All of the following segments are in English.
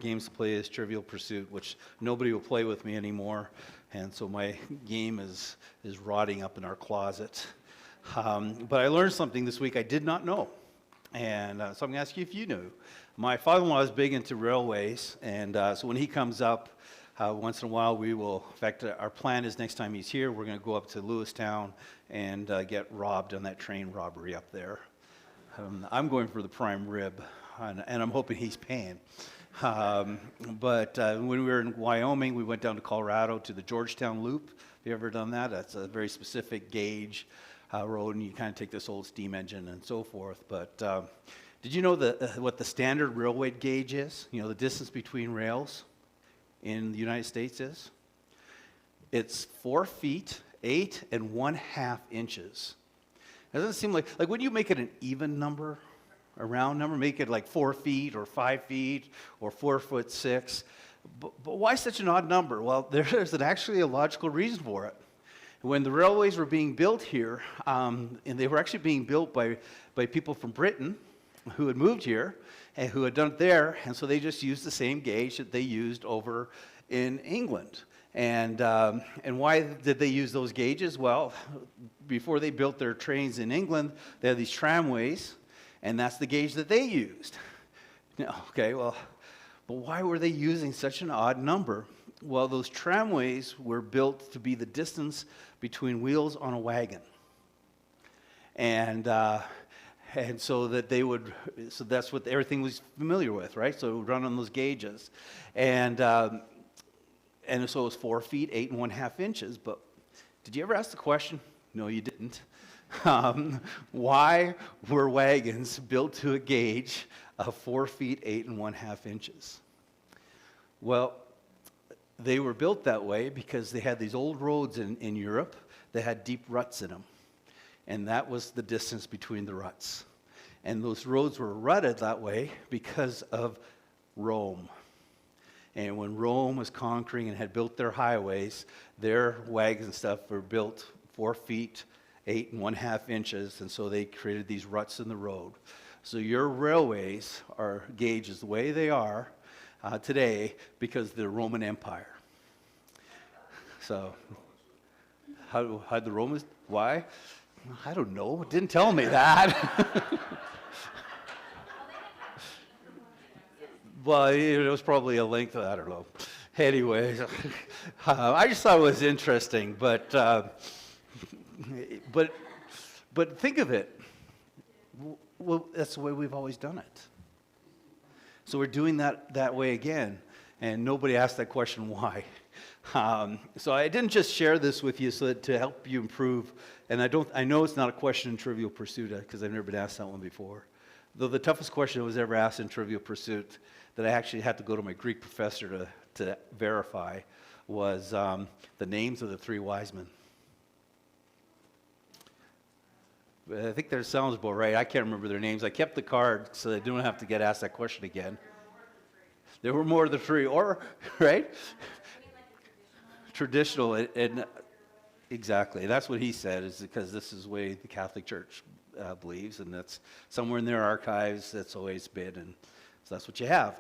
games to play is Trivial Pursuit, which nobody will play with me anymore, and so my game is rotting up in our closet. But I learned something this week I did not know, and so I'm going to ask you if you knew. My father-in-law is big into railways, and so when he comes up, once in a while we will, in fact, our plan is next time he's here, we're going to go up to Lewistown and get robbed on that train robbery up there. I'm going for the prime rib, and I'm hoping he's paying. But when we were in Wyoming, we went down to Colorado to the Georgetown Loop. Have you ever done that? That's a very specific gauge road, and you kind of take this old steam engine and so forth. But did you know what the standard railway gauge is? You know, the distance between rails in the United States is? It's 4 feet, 8 1/2 inches. Doesn't it seem like when you make it an even number, a round number, make it like 4 feet or 5 feet or 4'6". But why such an odd number? Well, there's actually a logical reason for it. When the railways were being built here, and they were actually being built by people from Britain who had moved here and who had done it there, and so they just used the same gauge that they used over in England. And why did they use those gauges? Well, before they built their trains in England, they had these tramways, and that's the gauge that they used. Okay, well, but why were they using such an odd number? Well, those tramways were built to be the distance between wheels on a wagon. And so that they would, so that's what everything was familiar with, right? So it would run on those gauges. And so it was 4 feet, 8 1/2 inches. But did you ever ask the question? No, you didn't. Why were wagons built to a gauge of 4 feet, 8 1/2 inches? Well, they were built that way because they had these old roads in Europe that had deep ruts in them. And that was the distance between the ruts. And those roads were rutted that way because of Rome. And when Rome was conquering and had built their highways, their wagons and stuff were built 4 feet, 8 1/2 inches, and so they created these ruts in the road. So your railways are gauged the way they are today because of the Roman Empire. So how the Romans, why? I don't know, it didn't tell me that. Well, it was probably a length, I don't know. Anyways, I just thought it was interesting, but think of it. Well, that's the way we've always done it. So we're doing that way again, and nobody asked that question why. So I didn't just share this with you so that to help you improve, and I know it's not a question in Trivial Pursuit because I've never been asked that one before. Though the toughest question that was ever asked in Trivial Pursuit that I actually had to go to my Greek professor to verify was the names of the 3 wise men. I think that sounds about right. I can't remember their names. I kept the card so I don't have to get asked that question again. There were more than 3, or right? Traditional, and exactly. That's what he said, is because this is the way the Catholic Church believes, and that's somewhere in their archives. That's always been, and so that's what you have.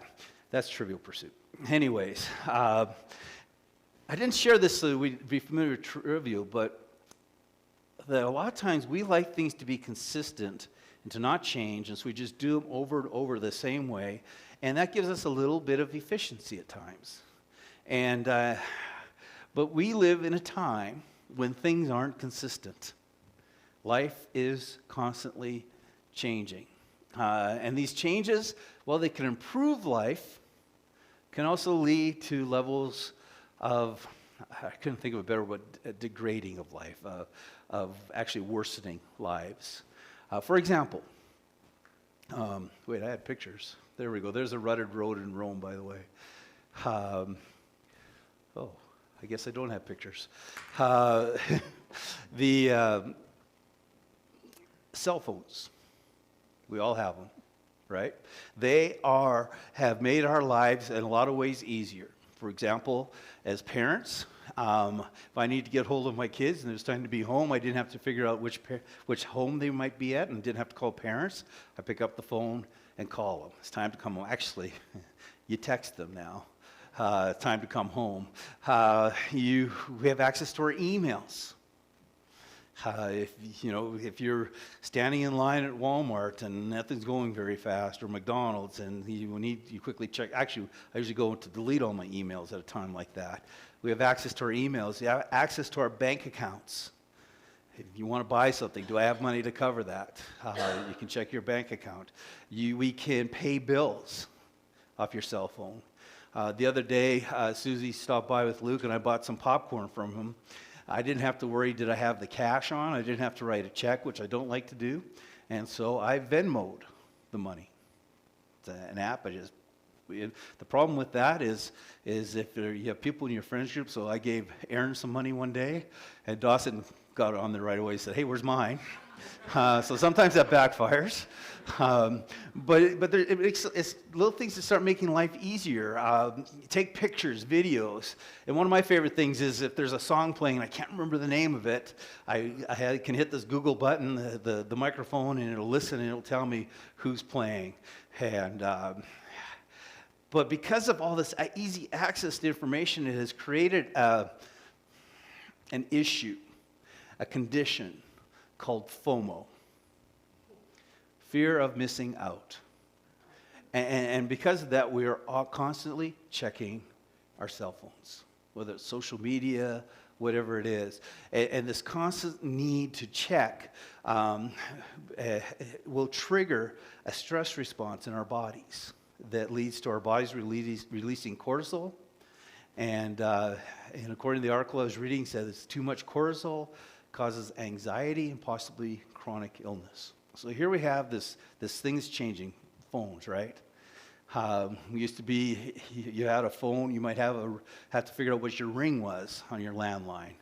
That's Trivial Pursuit. Anyways, I didn't share this so we'd be familiar with Trivial, but that a lot of times we like things to be consistent and to not change, and so we just do them over and over the same way, and that gives us a little bit of efficiency at times. And but we live in a time when things aren't consistent. Life is constantly changing. And these changes, while they can improve life, can also lead to levels of, I couldn't think of a better word, degrading of life, of actually worsening lives. For example, wait, I had pictures. There we go. There's a rutted road in Rome, by the way. I guess I don't have pictures. The cell phones, we all have them, right? They have made our lives in a lot of ways easier. For example, as parents, if I need to get hold of my kids and it was time to be home, I didn't have to figure out which home they might be at and didn't have to call parents. I pick up the phone and call them. It's time to come home. Actually, You text them now. Time to come home. We have access to our emails. If you're standing in line at Walmart and nothing's going very fast, or McDonald's, and you quickly check. Actually, I usually go to delete all my emails at a time like that. We have access to our emails. We have access to our bank accounts. If you want to buy something, do I have money to cover that? You can check your bank account. We can pay bills off your cell phone. The other day, Susie stopped by with Luke, and I bought some popcorn from him. I didn't have to worry, did I have the cash on? I didn't have to write a check, which I don't like to do. And so I Venmo'd the money. It's an app. The problem with that is if you have people in your friends group, so I gave Aaron some money one day, and Dawson got on there right away and said, hey, where's mine? So sometimes that backfires. But it's little things that start making life easier. Take pictures, videos. And one of my favorite things is if there's a song playing and I can't remember the name of it, I can hit this Google button, the microphone, and it'll listen and it'll tell me who's playing. But because of all this easy access to information, it has created an issue, a condition called FOMO, fear of missing out. And because of that, we are all constantly checking our cell phones, whether it's social media, whatever it is. And this constant need to check will trigger a stress response in our bodies that leads to our bodies releasing cortisol. And according to the article I was reading, it says it's too much cortisol causes anxiety and possibly chronic illness. So here we have this thing's changing, phones, right? Used to be, you had a phone, you might have to figure out what your ring was on your landline.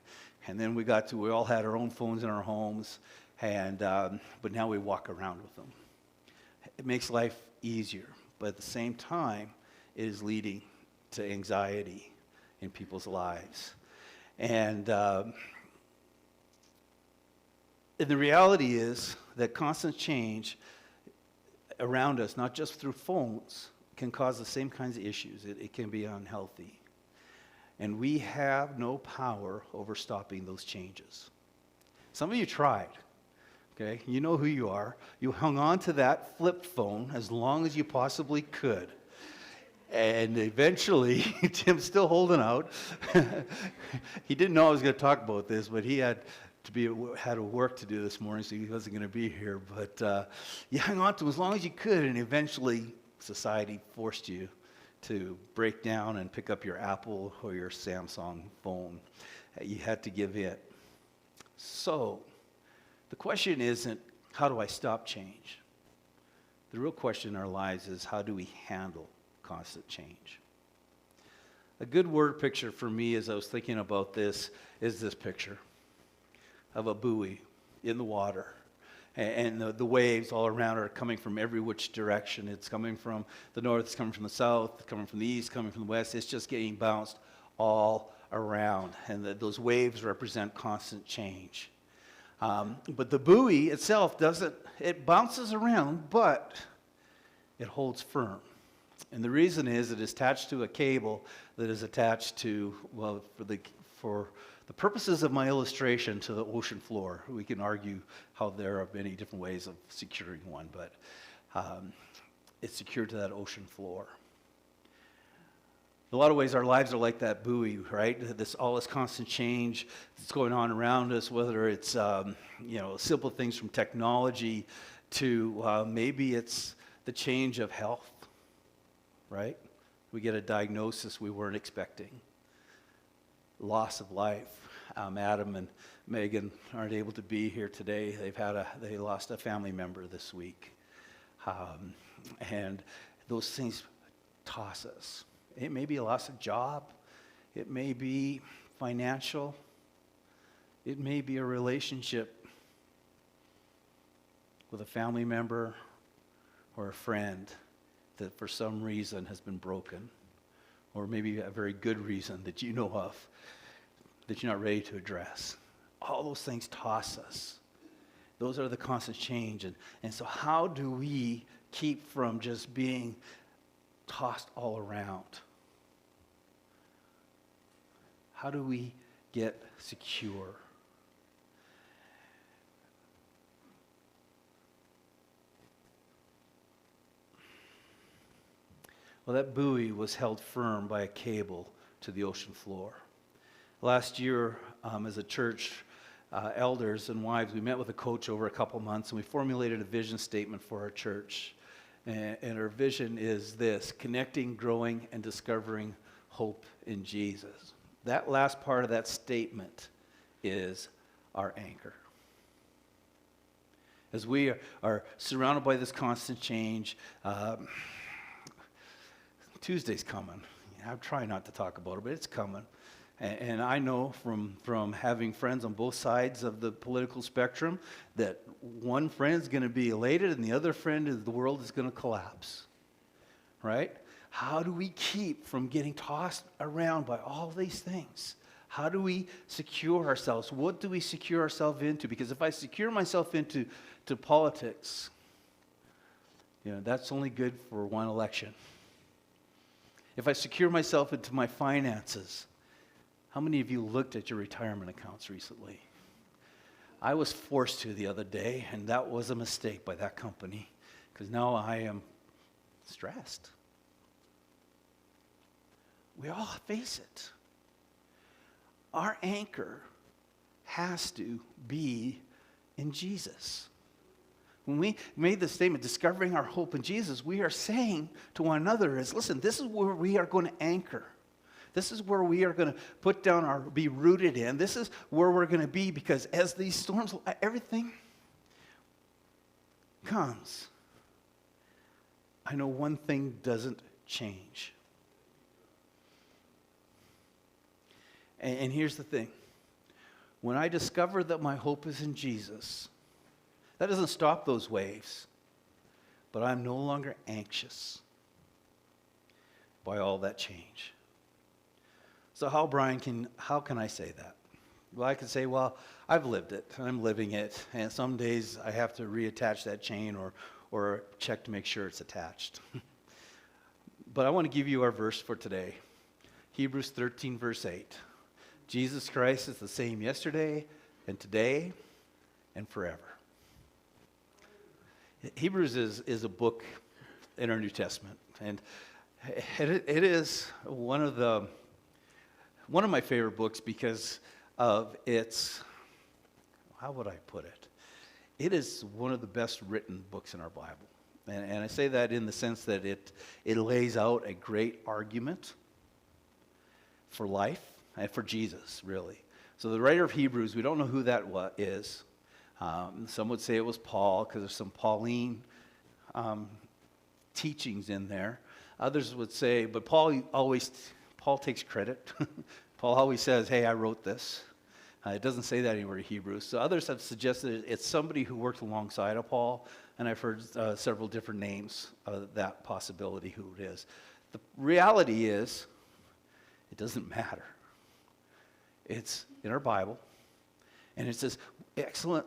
And then we all had our own phones in our homes, but now we walk around with them. It makes life easier, but at the same time, it is leading to anxiety in people's lives. And the reality is that constant change around us, not just through phones, can cause the same kinds of issues. It can be unhealthy. And we have no power over stopping those changes. Some of you tried, okay? You know who you are. You hung on to that flip phone as long as you possibly could. And eventually, Tim's still holding out. He didn't know I was going to talk about this, but he had work to do this morning, so he wasn't going to be here. But you hung on to him as long as you could, and eventually society forced you to break down and pick up your Apple or your Samsung phone. You had to give in. So the question isn't, how do I stop change? The real question in our lives is, how do we handle constant change? A good word picture for me as I was thinking about this is this picture of a buoy in the water. And the waves all around are coming from every which direction. It's coming from the north, it's coming from the south, it's coming from the east, coming from the west. It's just getting bounced all around. And those waves represent constant change. But the buoy itself it bounces around, but it holds firm. And the reason is it is attached to a cable that is attached to, well, for the purposes of my illustration, to the ocean floor. We can argue how there are many different ways of securing one, but it's secured to that ocean floor. In a lot of ways, our lives are like that buoy, right? All this constant change that's going on around us, whether it's simple things from technology to maybe it's the change of health, right? We get a diagnosis we weren't expecting. Loss of life. Adam and Megan aren't able to be here today. They lost a family member this week. And those things toss us. It may be a loss of job. It may be financial. It may be a relationship with a family member or a friend that for some reason has been broken, or maybe a very good reason that you know of that you're not ready to address. All those things toss us. Those are the constant change. And so how do we keep from just being tossed all around. How do we get secure? Well, that buoy was held firm by a cable to the ocean floor. Last year, as a church, elders and wives, we met with a coach over a couple months, and we formulated a vision statement for our church. And our vision is this: connecting, growing, and discovering hope in Jesus. That last part of that statement is our anchor. As we are surrounded by this constant change, Tuesday's coming. I'm trying not to talk about it, but it's coming. And I know from having friends on both sides of the political spectrum that one friend's going to be elated and the other friend is the world is going to collapse. Right? How do we keep from getting tossed around by all these things? How do we secure ourselves? What do we secure ourselves into? Because if I secure myself into politics, that's only good for one election. If I secure myself into my finances, how many of you looked at your retirement accounts recently? I was forced to the other day, and that was a mistake by that company, because now I am stressed. We all face it. Our anchor has to be in Jesus. When we made the statement, discovering our hope in Jesus, we are saying to one another listen, this is where we are going to anchor. This is where we are going to put down be rooted in. This is where we're going to be, because as these storms, everything comes, I know one thing doesn't change. And here's the thing. When I discover that my hope is in Jesus, that doesn't stop those waves, but I'm no longer anxious by all that change. So how can I say that? Well, I can say, well, I've lived it, and I'm living it, and some days I have to reattach that chain or check to make sure it's attached. But I want to give you our verse for today. Hebrews 13, verse 8. Jesus Christ is the same yesterday and today and forever. Hebrews is a book in our New Testament, and it is one of my favorite books because of its, how would I put it? It is one of the best written books in our Bible. And I say that in the sense that it lays out a great argument for life and for Jesus, really. So the writer of Hebrews, we don't know who that is. Some would say it was Paul, because there's some Pauline teachings in there. Others would say, but Paul takes credit. Paul always says, hey, I wrote this. It doesn't say that anywhere in Hebrews. So others have suggested it's somebody who worked alongside of Paul, and I've heard several different names of that possibility who it is. The reality is, it doesn't matter. It's in our Bible, and it's this excellent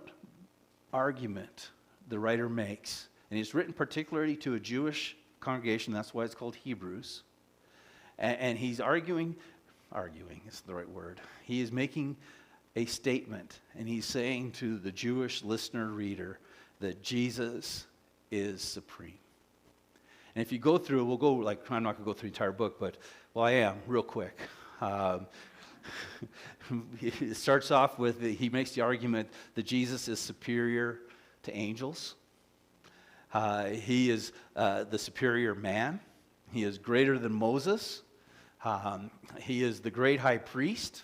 argument the writer makes, and it's written particularly to a Jewish congregation. That's why it's called Hebrews. And he's arguing is the right word. He is making a statement, and he's saying to the Jewish listener reader that Jesus is supreme. And if you go through, I'm not going to go through the entire book, but, I am, real quick. It starts off with, he makes the argument that Jesus is superior to angels. He is the superior man. He is greater than Moses. He is the great high priest.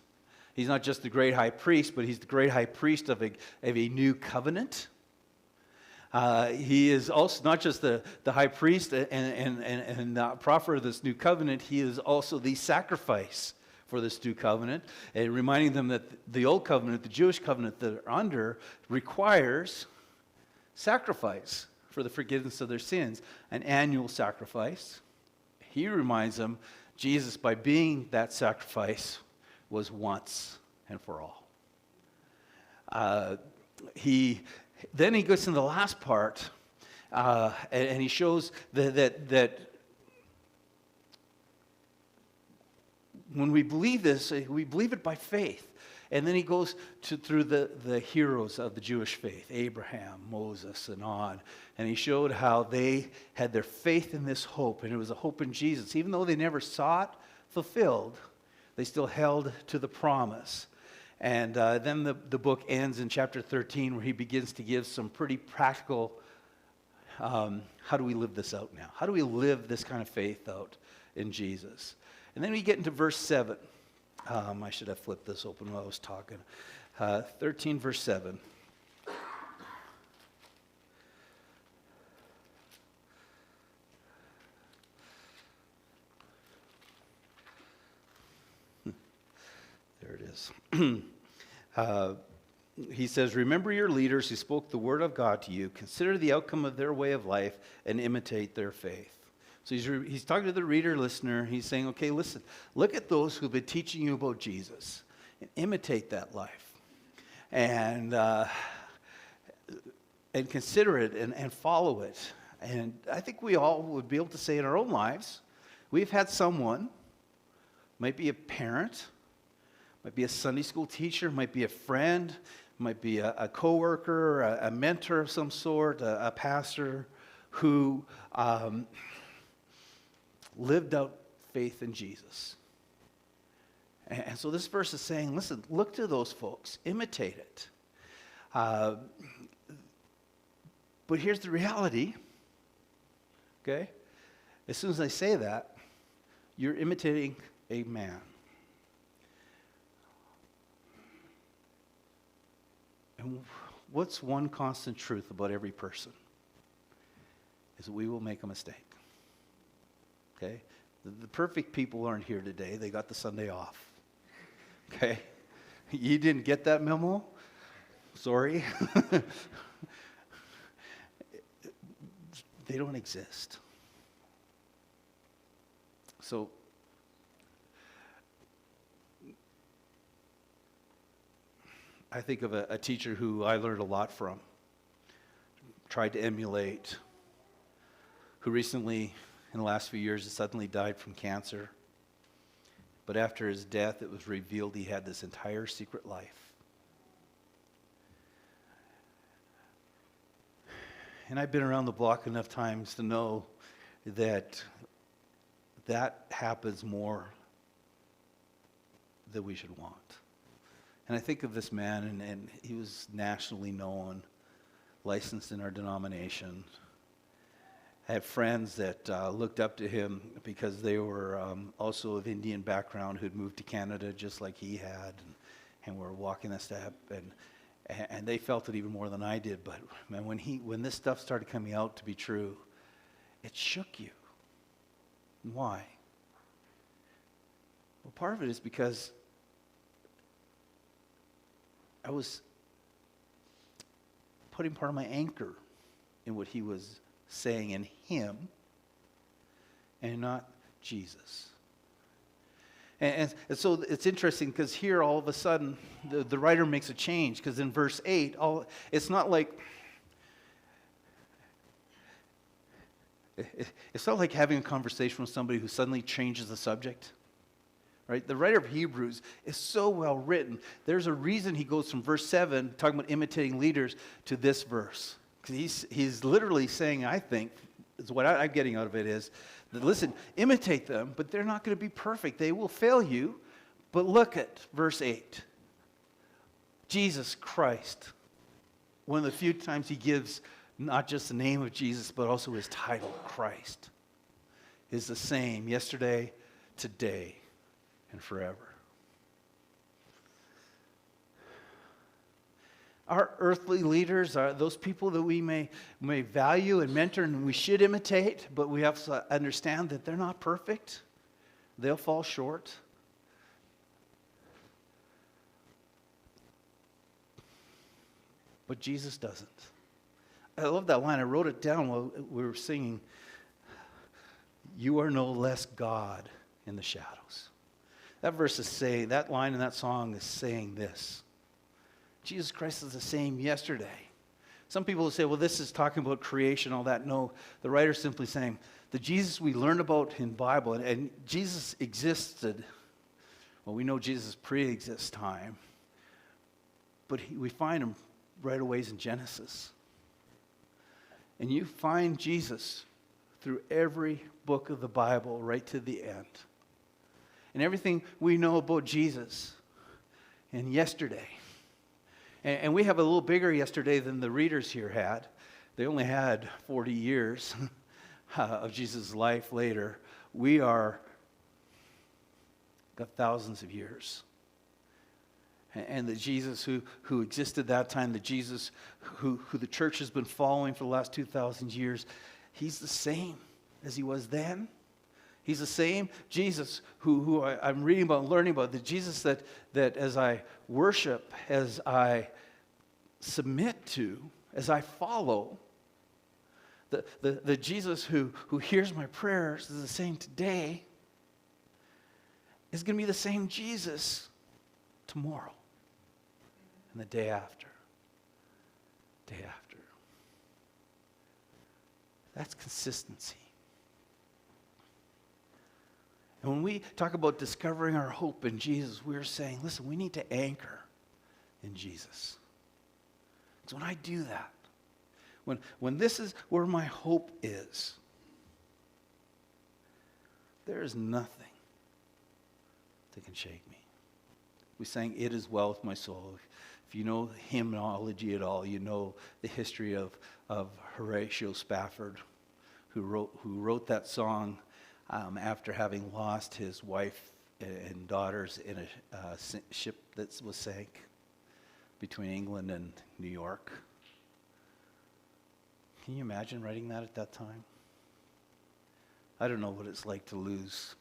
He's not just the great high priest, but he's the great high priest of a new covenant. He is also not just the high priest and prophet of this new covenant, he is also the sacrifice for this new covenant, and reminding them that the old covenant, the Jewish covenant that they're under, requires sacrifice for the forgiveness of their sins, an annual sacrifice. He reminds them, Jesus, by being that sacrifice, was once and for all. Then he goes to the last part, and he shows that when we believe this, we believe it by faith. And then he goes through the heroes of the Jewish faith, Abraham, Moses, and on. And he showed how they had their faith in this hope, and it was a hope in Jesus. Even though they never saw it fulfilled, they still held to the promise. And then the book ends in chapter 13, where he begins to give some pretty practical, how do we live this out now? How do we live this kind of faith out in Jesus? And then we get into verse 7. I should have flipped this open while I was talking. 13, verse 7. There it is. He says, remember your leaders who spoke the word of God to you. Consider the outcome of their way of life and imitate their faith. So he's talking to the reader, listener. He's saying, okay, listen, look at those who've been teaching you about Jesus and imitate that life. And consider it and follow it. And I think we all would be able to say in our own lives, we've had someone, might be a parent, might be a Sunday school teacher, might be a friend, might be a coworker, a mentor of some sort, a pastor who lived out faith in Jesus. And so this verse is saying, listen, look to those folks, imitate it. But here's the reality, okay? As soon as I say that, you're imitating a man. And what's one constant truth about every person? Is that we will make a mistake. Okay? The perfect people aren't here today. They got the Sunday off. Okay? You didn't get that memo? Sorry. They don't exist. So, I think of a teacher who I learned a lot from, tried to emulate, who recently, in the last few years, suddenly died from cancer. But after his death, it was revealed he had this entire secret life. And I've been around the block enough times to know that that happens more than we should want. And I think of this man, and he was nationally known, licensed in our denomination. I had friends that looked up to him because they were also of Indian background who'd moved to Canada just like he had, and were walking a step, and they felt it even more than I did. But man, when this stuff started coming out to be true, it shook you. Why? Well, part of it is because I was putting part of my anchor in what he was saying in him and not Jesus. And so it's interesting because here all of a sudden the writer makes a change, because in verse 8, it's not like having a conversation with somebody who suddenly changes the subject. Right? The writer of Hebrews is so well written. There's a reason he goes from verse 7, talking about imitating leaders, to this verse. Because he's literally saying, I think, is what I'm getting out of it is, that listen, imitate them, but they're not going to be perfect. They will fail you. But look at verse 8. Jesus Christ. One of the few times he gives not just the name of Jesus, but also his title, Christ, is the same yesterday, today, and forever. Our earthly leaders are those people that we may value and mentor and we should imitate, but we have to understand that they're not perfect. They'll fall short. But Jesus doesn't. I love that line. I wrote it down while we were singing. You are no less God in the shadows. That verse is saying, that line in that song is saying this. Jesus Christ is the same yesterday. Some people will say, well, this is talking about creation, all that. No, the writer's simply saying, the Jesus we learn about in the Bible, and Jesus existed Well, we know Jesus pre-exists time, but we find him right away in Genesis. And you find Jesus through every book of the Bible right to the end. And everything we know about Jesus and yesterday. And we have a little bigger yesterday than the readers here had. They only had 40 years of Jesus' life later. We got thousands of years. And the Jesus who existed that time, the Jesus who the church has been following for the last 2,000 years, he's the same as he was then. He's the same Jesus who I'm reading about and learning about, the Jesus that as I worship, as I submit to, as I follow, the Jesus who hears my prayers is the same today, is going to be the same Jesus tomorrow and the day after. Day after. That's consistency. And when we talk about discovering our hope in Jesus, we're saying, listen, we need to anchor in Jesus. So when I do that, when this is where my hope is, there is nothing that can shake me. We sang, "It is well with my soul." If you know hymnology at all, you know the history of Horatio Spafford, who wrote that song after having lost his wife and daughters in a ship that was sank between England and New York. Can you imagine writing that at that time? I don't know what it's like to lose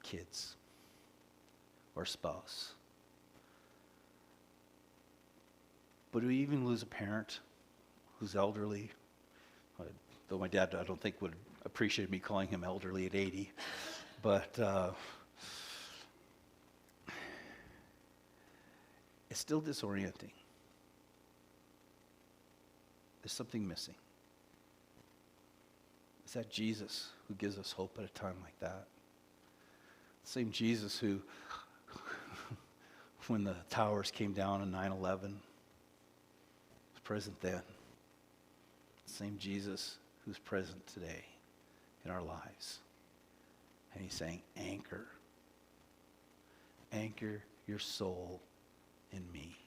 kids or spouse. But to even lose a parent who's elderly, though my dad, I don't think, would appreciate me calling him elderly at 80, but it's still disorienting. There's something missing. It's that Jesus who gives us hope at a time like that. The same Jesus who, when the towers came down on 9/11, was present then. The same Jesus who's present today in our lives. And he's saying, anchor. Anchor your soul in me.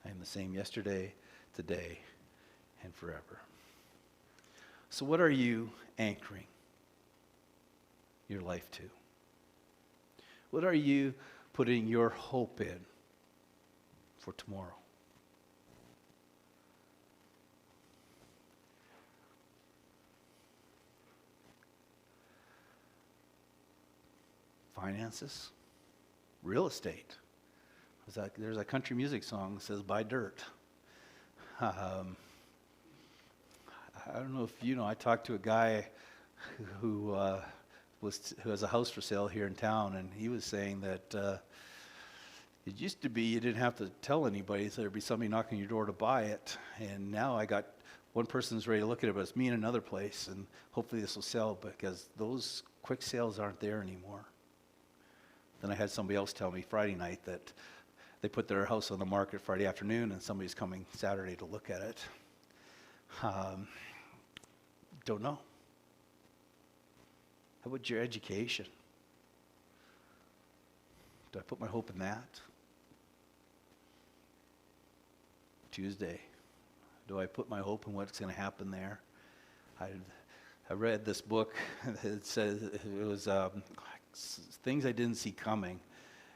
I am the same yesterday, today, and forever. So what are you anchoring your life to? What are you putting your hope in for tomorrow? Finances? Real estate? There's a country music song that says, "Buy dirt." I don't know if you know, I talked to a guy who has a house for sale here in town, and he was saying that it used to be you didn't have to tell anybody, so there'd be somebody knocking on your door to buy it, and now I got one person's ready to look at it, but it's me in another place, and hopefully this will sell because those quick sales aren't there anymore. Then I had somebody else tell me Friday night that they put their house on the market Friday afternoon and somebody's coming Saturday to look at it. Don't know. How about your education? Do I put my hope in that? Tuesday. Do I put my hope in what's going to happen there? I read this book. It says it was things I didn't see coming.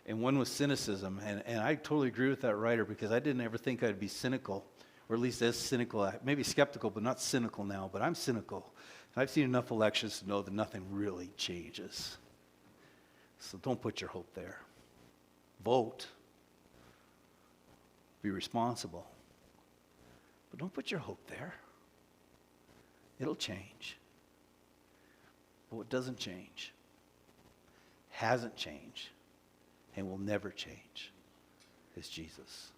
And one was cynicism. And I totally agree with that writer because I didn't ever think I'd be cynical, or at least as cynical, maybe skeptical, but not cynical now, but I'm cynical. And I've seen enough elections to know that nothing really changes. So don't put your hope there. Vote. Be responsible. But don't put your hope there. It'll change. But what doesn't change, hasn't changed, and will never change is Jesus.